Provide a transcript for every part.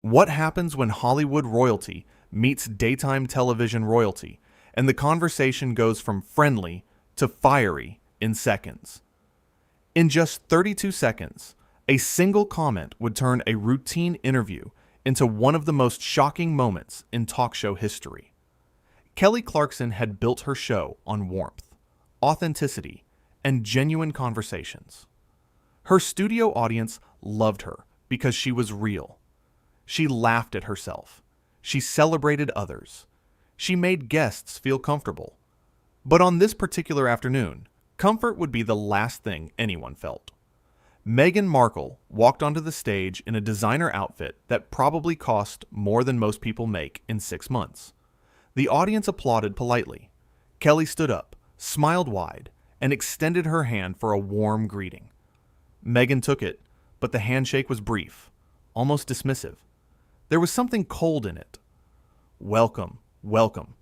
What happens when Hollywood royalty meets daytime television royalty, and the conversation goes from friendly to fiery in seconds? In just 32 seconds, a single comment would turn a routine interview into one of the most shocking moments in talk show history. Kelly Clarkson had built her show on warmth, authenticity, and genuine conversations. Her studio audience loved her because she was real. She laughed at herself. She celebrated others. She made guests feel comfortable. But on this particular afternoon, comfort would be the last thing anyone felt. Meghan Markle walked onto the stage in a designer outfit that probably cost more than most people make in 6 months. The audience applauded politely. Kelly stood up, smiled wide, and extended her hand for a warm greeting. Meghan took it, but the handshake was brief, almost dismissive. There was something cold in it. "Welcome, welcome.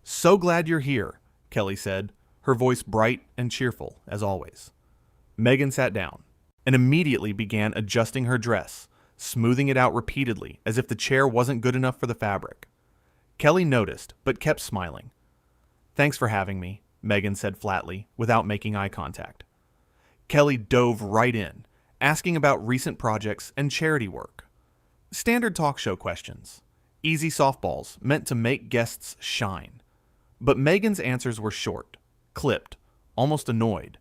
So glad you're here," Kelly said, her voice bright and cheerful as always. Meghan sat down and immediately began adjusting her dress, smoothing it out repeatedly as if the chair wasn't good enough for the fabric. Kelly noticed, but kept smiling. "Thanks for having me," Meghan said flatly, without making eye contact. Kelly dove right in, asking about recent projects and charity work. Standard talk show questions. Easy softballs meant to make guests shine. But Meghan's answers were short, clipped, almost annoyed.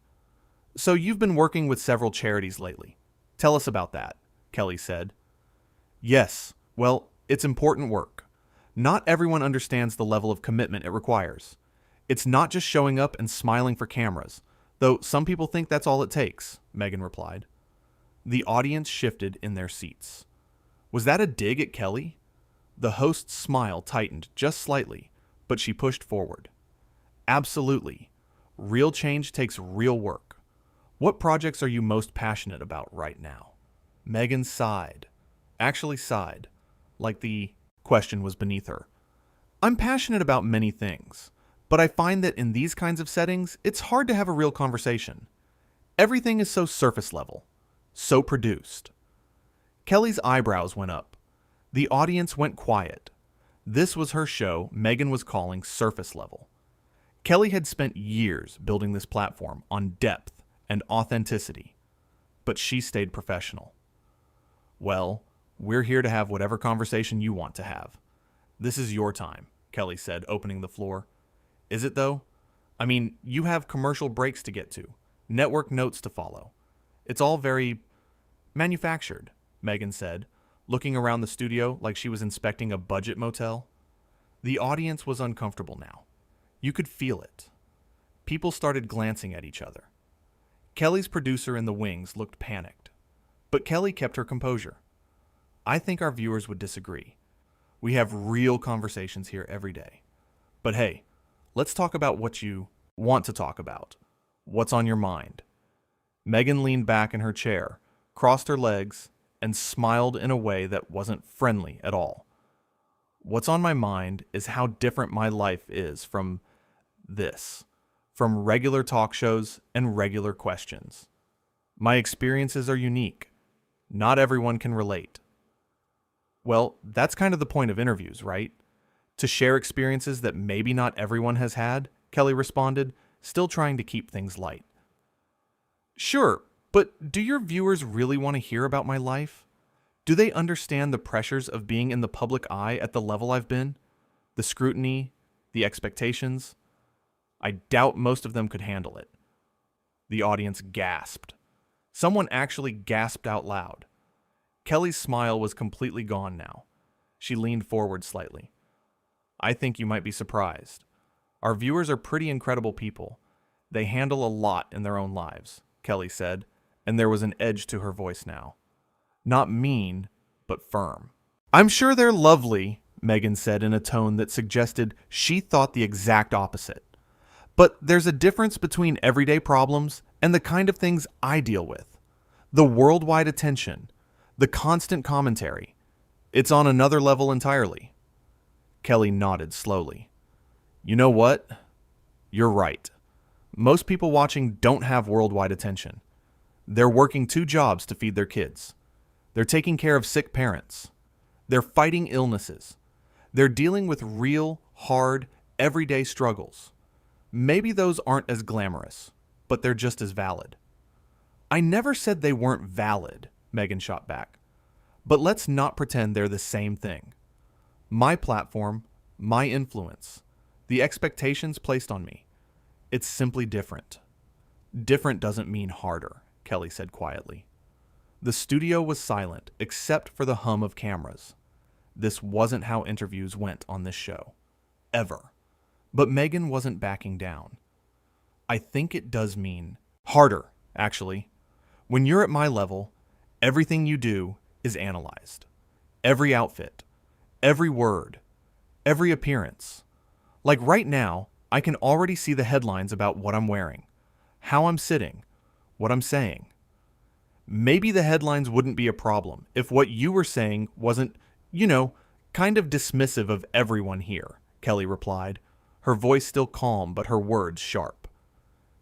"So you've been working with several charities lately. Tell us about that," Kelly said. "Yes, well, it's important work. Not everyone understands the level of commitment it requires. It's not just showing up and smiling for cameras, though some people think that's all it takes," Meghan replied. The audience shifted in their seats. Was that a dig at Kelly? The host's smile tightened just slightly, but she pushed forward. "Absolutely. Real change takes real work. What projects are you most passionate about right now?" Meghan sighed. Actually sighed, like the question was beneath her. "I'm passionate about many things, but I find that in these kinds of settings, it's hard to have a real conversation. Everything is so surface level, so produced." Kelly's eyebrows went up. The audience went quiet. This was her show Meghan was calling surface level. Kelly had spent years building this platform on depth and authenticity, but she stayed professional. "Well, we're here to have whatever conversation you want to have. This is your time," Kelly said, opening the floor. "Is it though? I mean, you have commercial breaks to get to, network notes to follow. It's all very manufactured," Meghan said, looking around the studio like she was inspecting a budget motel. The audience was uncomfortable now. You could feel it. People started glancing at each other. Kelly's producer in the wings looked panicked, but Kelly kept her composure. "I think our viewers would disagree. We have real conversations here every day. But hey, let's talk about what you want to talk about. What's on your mind?" Meghan leaned back in her chair, crossed her legs, and smiled in a way that wasn't friendly at all. "What's on my mind is how different my life is from this, from regular talk shows and regular questions. My experiences are unique. Not everyone can relate." "Well, that's kind of the point of interviews, right? To share experiences that maybe not everyone has had," Kelly responded, still trying to keep things light. "Sure, but do your viewers really want to hear about my life? Do they understand the pressures of being in the public eye at the level I've been? The scrutiny, the expectations? I doubt most of them could handle it." The audience gasped. Someone actually gasped out loud. Kelly's smile was completely gone now. She leaned forward slightly. "I think you might be surprised. Our viewers are pretty incredible people. They handle a lot in their own lives," Kelly said, and there was an edge to her voice now. Not mean, but firm. "I'm sure they're lovely," Meghan said in a tone that suggested she thought the exact opposite. "But there's a difference between everyday problems and the kind of things I deal with. The worldwide attention, the constant commentary. It's on another level entirely." Kelly nodded slowly. "You know what? You're right. Most people watching don't have worldwide attention. They're working 2 jobs to feed their kids. They're taking care of sick parents. They're fighting illnesses. They're dealing with real, hard, everyday struggles. Maybe those aren't as glamorous, but they're just as valid. I never said they weren't valid, Meghan shot back. But let's not pretend they're the same thing. My platform, my influence, the expectations placed on me, it's simply different. Different doesn't mean harder, Kelly said quietly. The studio was silent except for the hum of cameras. This wasn't how interviews went on this show. Ever. But Meghan wasn't backing down. I think it does mean harder, actually. When you're at my level, everything you do is analyzed. Every outfit, every word, every appearance. Like right now, I can already see the headlines about what I'm wearing, how I'm sitting, what I'm saying. Maybe the headlines wouldn't be a problem if what you were saying wasn't, kind of dismissive of everyone here, Kelly replied, her voice still calm but her words sharp.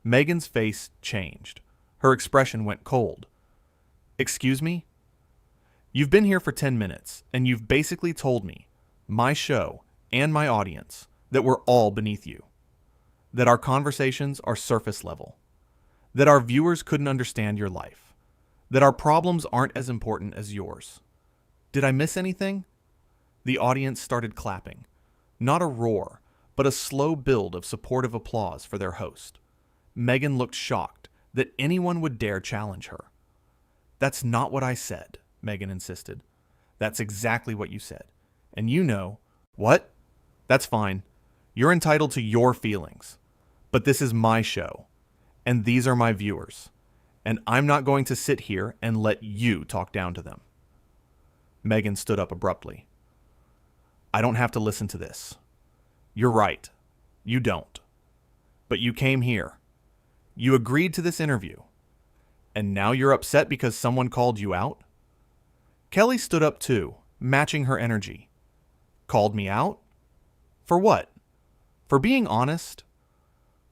Meghan's face changed. Her expression went cold. Excuse me? You've been here for 10 minutes, and you've basically told me, my show, and my audience, that we're all beneath you. That our conversations are surface level. That our viewers couldn't understand your life. That our problems aren't as important as yours. Did I miss anything? The audience started clapping. Not a roar, but a slow build of supportive applause for their host. Meghan looked shocked that anyone would dare challenge her. That's not what I said, Meghan insisted. That's exactly what you said. And you know, what? That's fine. You're entitled to your feelings. But this is my show. And these are my viewers. And I'm not going to sit here and let you talk down to them. Meghan stood up abruptly. I don't have to listen to this. You're right. You don't. But you came here. You agreed to this interview. And now you're upset because someone called you out? Kelly stood up too, matching her energy. Called me out? For what? For being honest?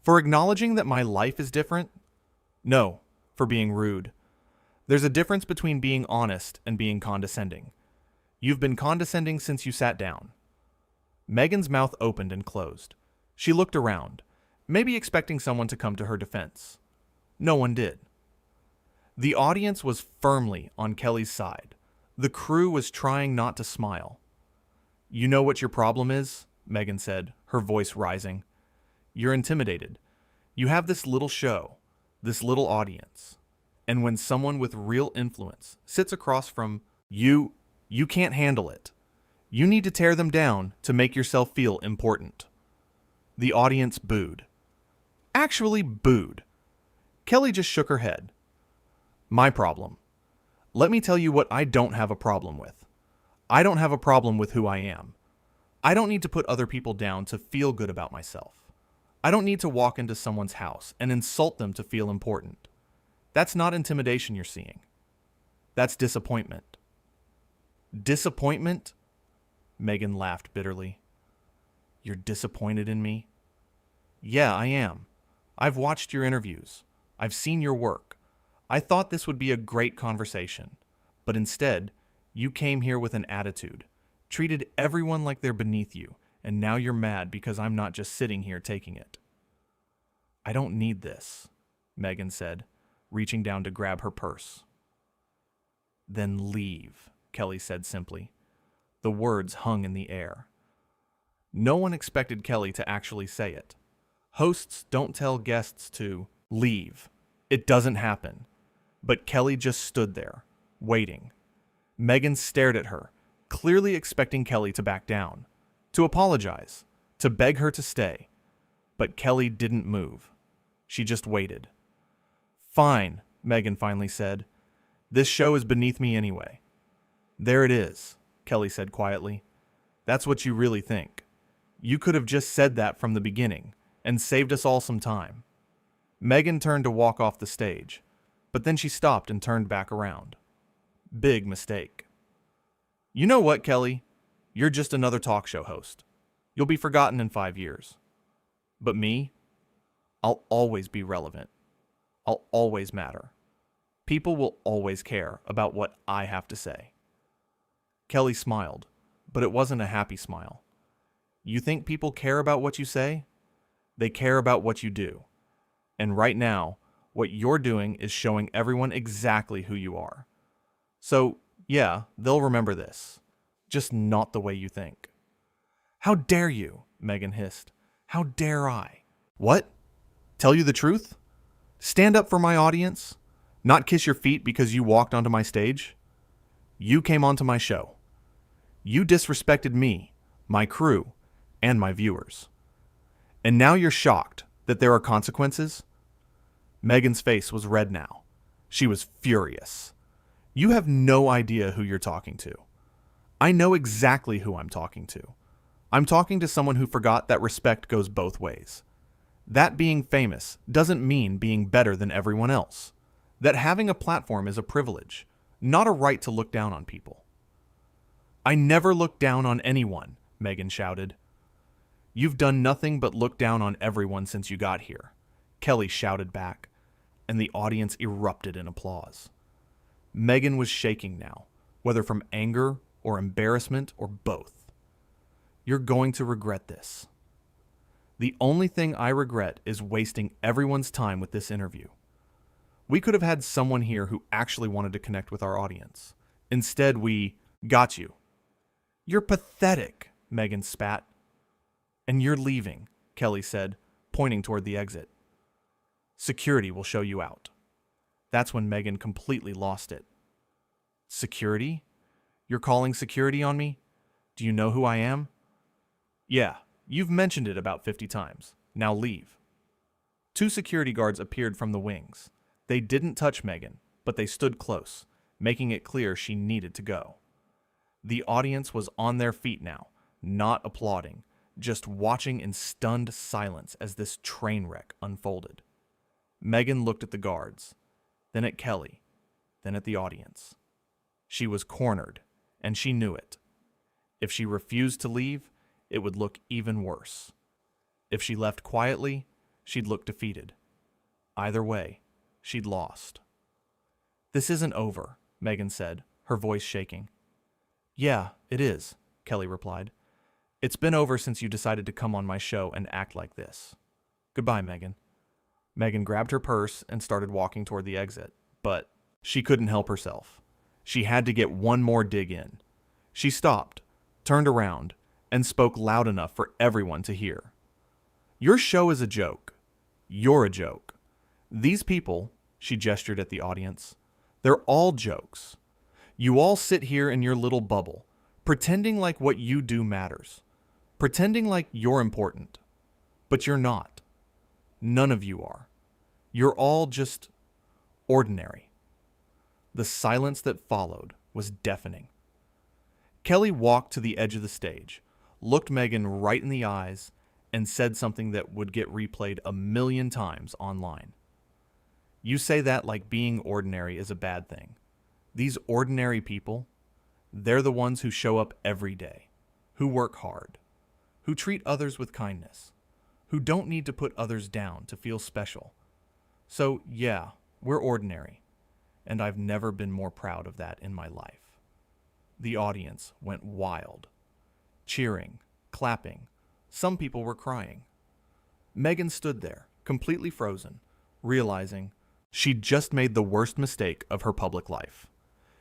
For acknowledging that my life is different? No, for being rude. There's a difference between being honest and being condescending. You've been condescending since you sat down. Meghan's mouth opened and closed. She looked around, maybe expecting someone to come to her defense. No one did. The audience was firmly on Kelly's side. The crew was trying not to smile. You know what your problem is? Meghan said, her voice rising. You're intimidated. You have this little show, this little audience. And when someone with real influence sits across from you, you can't handle it. You need to tear them down to make yourself feel important. The audience booed. Actually booed. Kelly just shook her head. My problem. Let me tell you what I don't have a problem with. I don't have a problem with who I am. I don't need to put other people down to feel good about myself. I don't need to walk into someone's house and insult them to feel important. That's not intimidation you're seeing. That's disappointment. Disappointment? Meghan laughed bitterly. You're disappointed in me? Yeah, I am. I've watched your interviews. I've seen your work. I thought this would be a great conversation. But instead, you came here with an attitude, treated everyone like they're beneath you, and now you're mad because I'm not just sitting here taking it. I don't need this, Meghan said, reaching down to grab her purse. Then leave, Kelly said simply. The words hung in the air. No one expected Kelly to actually say it. Hosts don't tell guests to leave. It doesn't happen. But Kelly just stood there, waiting. Meghan stared at her, clearly expecting Kelly to back down, to apologize, to beg her to stay. But Kelly didn't move. She just waited. Fine, Meghan finally said. This show is beneath me anyway. There it is, Kelly said quietly. That's what you really think. You could have just said that from the beginning and saved us all some time. Meghan turned to walk off the stage, but then she stopped and turned back around. Big mistake. You know what, Kelly? You're just another talk show host. You'll be forgotten in 5 years. But me? I'll always be relevant. I'll always matter. People will always care about what I have to say. Kelly smiled, but it wasn't a happy smile. You think people care about what you say? They care about what you do. And right now, what you're doing is showing everyone exactly who you are. So, yeah, they'll remember this. Just not the way you think. How dare you? Meghan hissed. How dare I? What? Tell you the truth? Stand up for my audience? Not kiss your feet because you walked onto my stage? You came onto my show. You disrespected me, my crew, and my viewers. And now you're shocked that there are consequences? Meghan's face was red now. She was furious. You have no idea who you're talking to. I know exactly who I'm talking to. I'm talking to someone who forgot that respect goes both ways. That being famous doesn't mean being better than everyone else. That having a platform is a privilege, not a right to look down on people. I never look down on anyone, Meghan shouted. You've done nothing but look down on everyone since you got here, Kelly shouted back, and the audience erupted in applause. Meghan was shaking now, whether from anger or embarrassment or both. You're going to regret this. The only thing I regret is wasting everyone's time with this interview. We could have had someone here who actually wanted to connect with our audience. Instead, we got you. You're pathetic, Meghan spat. And you're leaving, Kelly said, pointing toward the exit. Security will show you out. That's when Meghan completely lost it. Security? You're calling security on me? Do you know who I am? Yeah, you've mentioned it about 50 times. Now leave. 2 security guards appeared from the wings. They didn't touch Meghan, but they stood close, making it clear she needed to go. The audience was on their feet now, not applauding, just watching in stunned silence as this train wreck unfolded. Meghan looked at the guards, then at Kelly, then at the audience. She was cornered, and she knew it. If she refused to leave, it would look even worse. If she left quietly, she'd look defeated. Either way, she'd lost. This isn't over, Meghan said, her voice shaking. Yeah, it is, Kelly replied. It's been over since you decided to come on my show and act like this. Goodbye, Meghan. Meghan grabbed her purse and started walking toward the exit, but she couldn't help herself. She had to get one more dig in. She stopped, turned around, and spoke loud enough for everyone to hear. Your show is a joke. You're a joke. These people, she gestured at the audience, they're all jokes. You all sit here in your little bubble, pretending like what you do matters, pretending like you're important. But you're not. None of you are. You're all just ordinary. The silence that followed was deafening. Kelly walked to the edge of the stage, looked Meghan right in the eyes, and said something that would get replayed 1,000,000 times online. You say that like being ordinary is a bad thing. These ordinary people, they're the ones who show up every day, who work hard, who treat others with kindness, who don't need to put others down to feel special. So, yeah, we're ordinary, and I've never been more proud of that in my life. The audience went wild, cheering, clapping. Some people were crying. Meghan stood there, completely frozen, realizing she'd just made the worst mistake of her public life.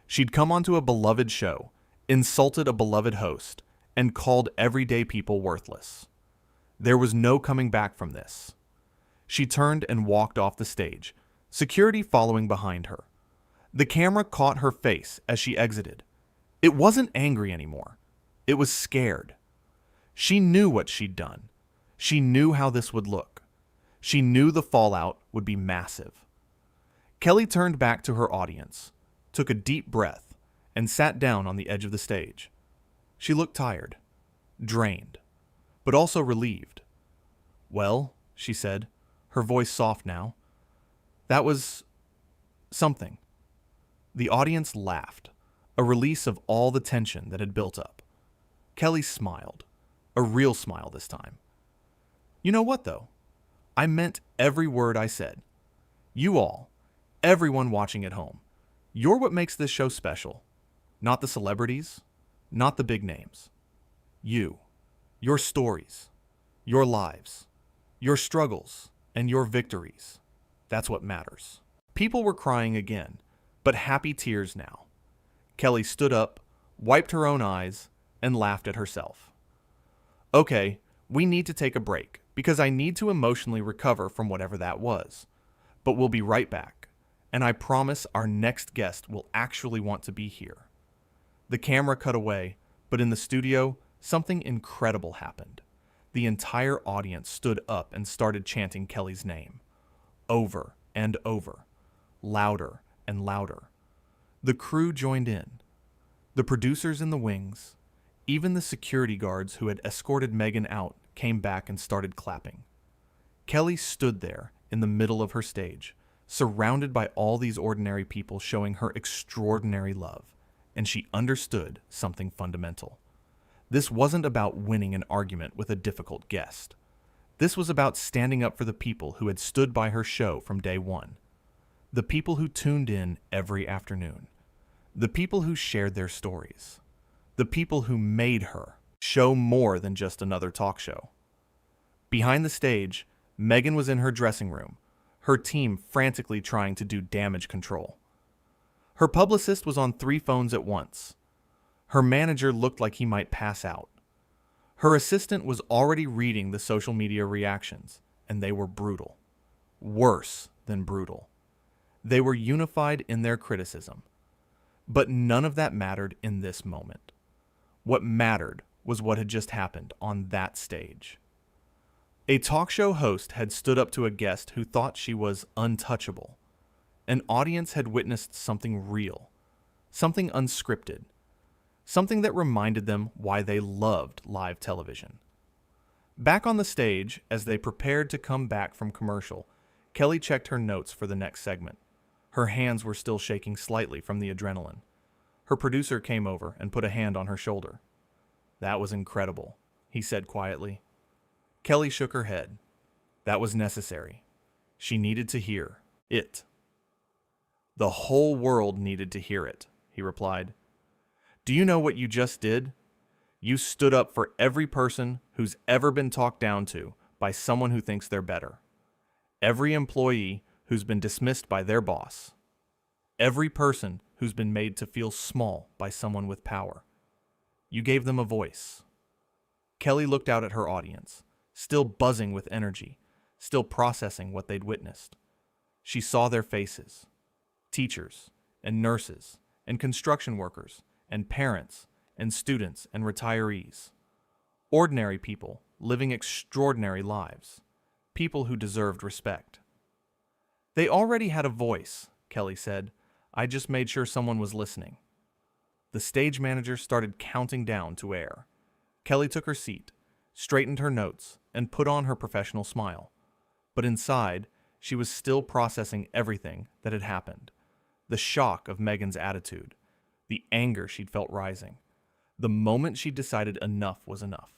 She'd come onto a beloved show, insulted a beloved host, and called everyday people worthless. There was no coming back from this. She turned and walked off the stage, security following behind her. The camera caught her face as she exited. It wasn't angry anymore. It was scared. She knew what she'd done. She knew how this would look. She knew the fallout would be massive. Kelly turned back to her audience, took a deep breath, and sat down on the edge of the stage. She looked tired, drained, but also relieved. Well, she said, her voice soft now, that was something. The audience laughed, a release of all the tension that had built up. Kelly smiled, a real smile this time. You know what, though? I meant every word I said. You all, everyone watching at home, you're what makes this show special. Not the celebrities, not the big names. You, your stories, your lives, your struggles, and your victories. That's what matters. People were crying again, but happy tears now. Kelly stood up, wiped her own eyes, and laughed at herself. Okay, we need to take a break, because I need to emotionally recover from whatever that was. But we'll be right back, and I promise our next guest will actually want to be here. The camera cut away, but in the studio, something incredible happened. The entire audience stood up and started chanting Kelly's name. Over and over. Louder and louder. The crew joined in. The producers in the wings, even the security guards who had escorted Meghan out, came back and started clapping. Kelly stood there in the middle of her stage, surrounded by all these ordinary people showing her extraordinary love, and she understood something fundamental. This wasn't about winning an argument with a difficult guest. This was about standing up for the people who had stood by her show from day one. The people who tuned in every afternoon. The people who shared their stories. The people who made her show more than just another talk show. Behind the stage, Meghan was in her dressing room, her team frantically trying to do damage control. Her publicist was on 3 phones at once. Her manager looked like he might pass out. Her assistant was already reading the social media reactions, and they were brutal. Worse than brutal. They were unified in their criticism. But none of that mattered in this moment. What mattered was what had just happened on that stage. A talk show host had stood up to a guest who thought she was untouchable. An audience had witnessed something real, something unscripted, something that reminded them why they loved live television. Back on the stage, as they prepared to come back from commercial, Kelly checked her notes for the next segment. Her hands were still shaking slightly from the adrenaline. Her producer came over and put a hand on her shoulder. "That was incredible," he said quietly. Kelly shook her head. That was necessary. She needed to hear it. "The whole world needed to hear it," he replied. "Do you know what you just did? You stood up for every person who's ever been talked down to by someone who thinks they're better. Every employee who's been dismissed by their boss. Every person who's been made to feel small by someone with power. You gave them a voice." Kelly looked out at her audience, still buzzing with energy, still processing what they'd witnessed. She saw their faces. Teachers and nurses and construction workers and parents and students and retirees. Ordinary people living extraordinary lives. People who deserved respect. "They already had a voice," Kelly said. "I just made sure someone was listening." The stage manager started counting down to air. Kelly took her seat, straightened her notes, and put on her professional smile. But inside, she was still processing everything that had happened. The shock of Meghan's attitude, the anger she'd felt rising, the moment she decided enough was enough.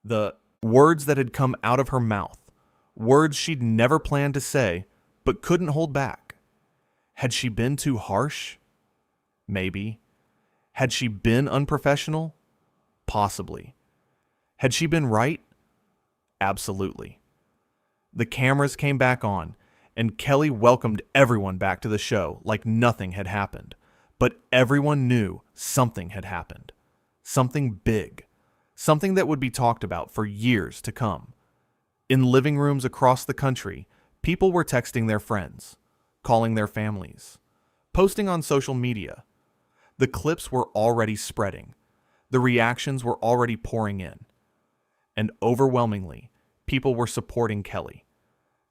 The words that had come out of her mouth, words she'd never planned to say, but couldn't hold back. Had she been too harsh? Maybe. Had she been unprofessional? Possibly. Had she been right? Absolutely. The cameras came back on, and Kelly welcomed everyone back to the show like nothing had happened. But everyone knew something had happened. Something big. Something that would be talked about for years to come. In living rooms across the country, people were texting their friends, calling their families, posting on social media. The clips were already spreading. The reactions were already pouring in. And overwhelmingly, people were supporting Kelly.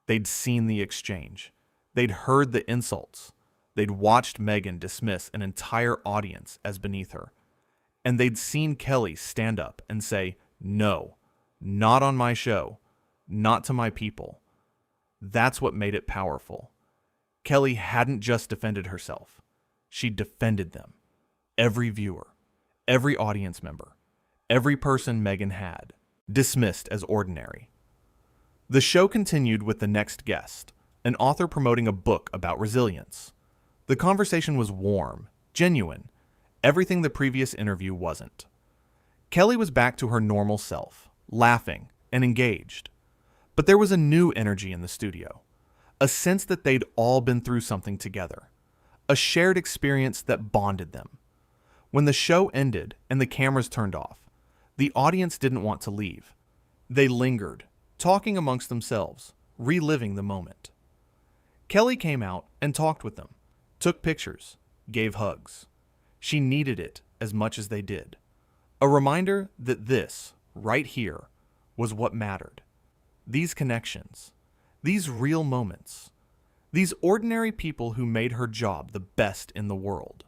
They'd seen the exchange. They'd heard the insults. They'd watched Meghan dismiss an entire audience as beneath her. And they'd seen Kelly stand up and say, "No, not on my show, not to my people." That's what made it powerful. Kelly hadn't just defended herself. She defended them. Every viewer, every audience member, every person Meghan had, dismissed as ordinary. The show continued with the next guest, an author promoting a book about resilience. The conversation was warm, genuine, everything the previous interview wasn't. Kelly was back to her normal self, laughing and engaged. But there was a new energy in the studio, a sense that they'd all been through something together, a shared experience that bonded them. When the show ended and the cameras turned off, the audience didn't want to leave. They lingered, talking amongst themselves, reliving the moment. Kelly came out and talked with them, took pictures, gave hugs. She needed it as much as they did. A reminder that this, right here, was what mattered. These connections, these real moments, these ordinary people who made her job the best in the world.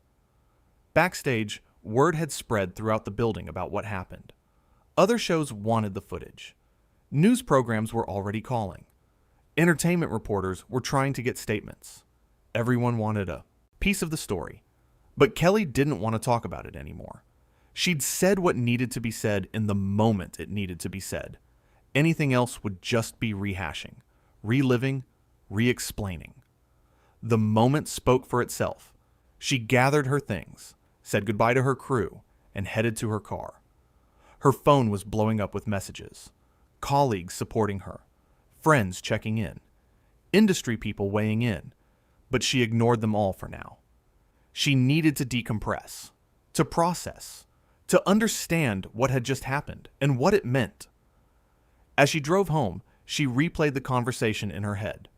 Backstage, word had spread throughout the building about what happened. Other shows wanted the footage. News programs were already calling. Entertainment reporters were trying to get statements. Everyone wanted a piece of the story. But Kelly didn't want to talk about it anymore. She'd said what needed to be said in the moment it needed to be said. Anything else would just be rehashing, reliving, re-explaining. The moment spoke for itself. She gathered her things, said goodbye to her crew, and headed to her car. Her phone was blowing up with messages. Colleagues supporting her. Friends checking in. Industry people weighing in. But she ignored them all for now. She needed to decompress, to process, to understand what had just happened and what it meant. As she drove home, she replayed the conversation in her head.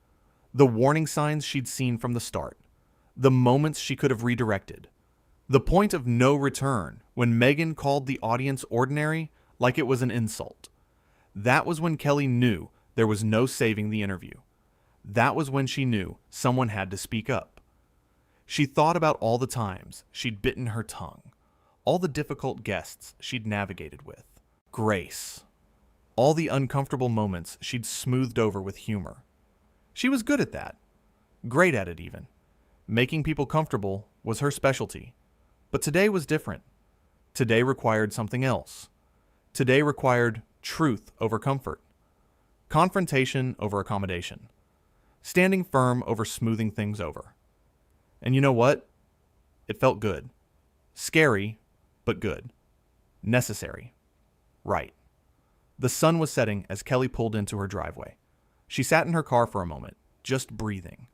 The warning signs she'd seen from the start. The moments she could have redirected. The point of no return when Meghan called the audience ordinary like it was an insult. That was when Kelly knew there was no saving the interview. That was when she knew someone had to speak up. She thought about all the times she'd bitten her tongue, all the difficult guests she'd navigated with. Grace. All the uncomfortable moments she'd smoothed over with humor. She was good at that. Great at it even. Making people comfortable was her specialty. But today was different. Today required something else. Today required truth over comfort. Confrontation over accommodation. Standing firm over smoothing things over. And you know what? It felt good. Scary, but good. Necessary. Right. The sun was setting as Kelly pulled into her driveway. She sat in her car for a moment, just breathing.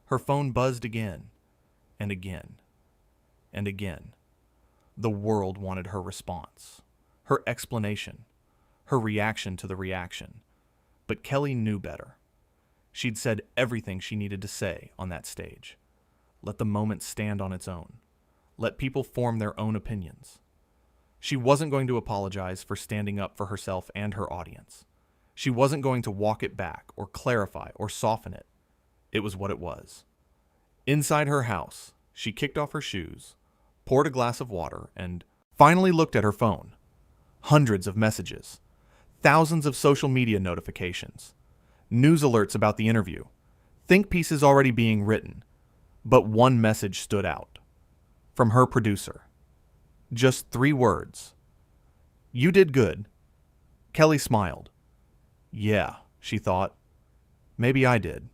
Her phone buzzed again, and again, and again. The world wanted her response, her explanation, her reaction to the reaction. But Kelly knew better. She'd said everything she needed to say on that stage. Let the moment stand on its own. Let people form their own opinions. She wasn't going to apologize for standing up for herself and her audience. She wasn't going to walk it back or clarify or soften it. It was what it was. Inside her house, she kicked off her shoes, poured a glass of water, and finally looked at her phone. Hundreds of messages. Thousands of social media notifications. News alerts about the interview. Think pieces already being written. But one message stood out. From her producer. Just 3 words. "You did good." Kelly smiled. Yeah, she thought. Maybe I did.